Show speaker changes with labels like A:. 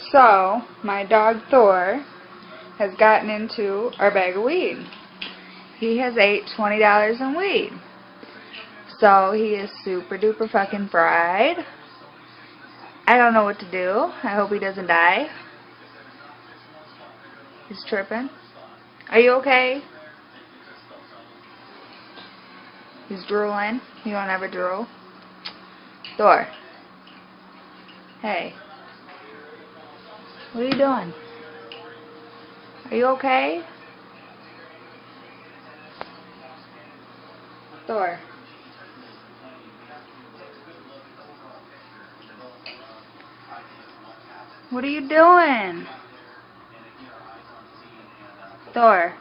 A: So, my dog Thor has gotten into our bag of weed. He has ate $20 in weed. So, he is super duper fucking fried. I don't know what to do. I hope he doesn't die. He's tripping. Are you okay? He's drooling. You don't ever drool. Thor. Hey. What are you doing? Are you okay? Thor. What are you doing? Thor.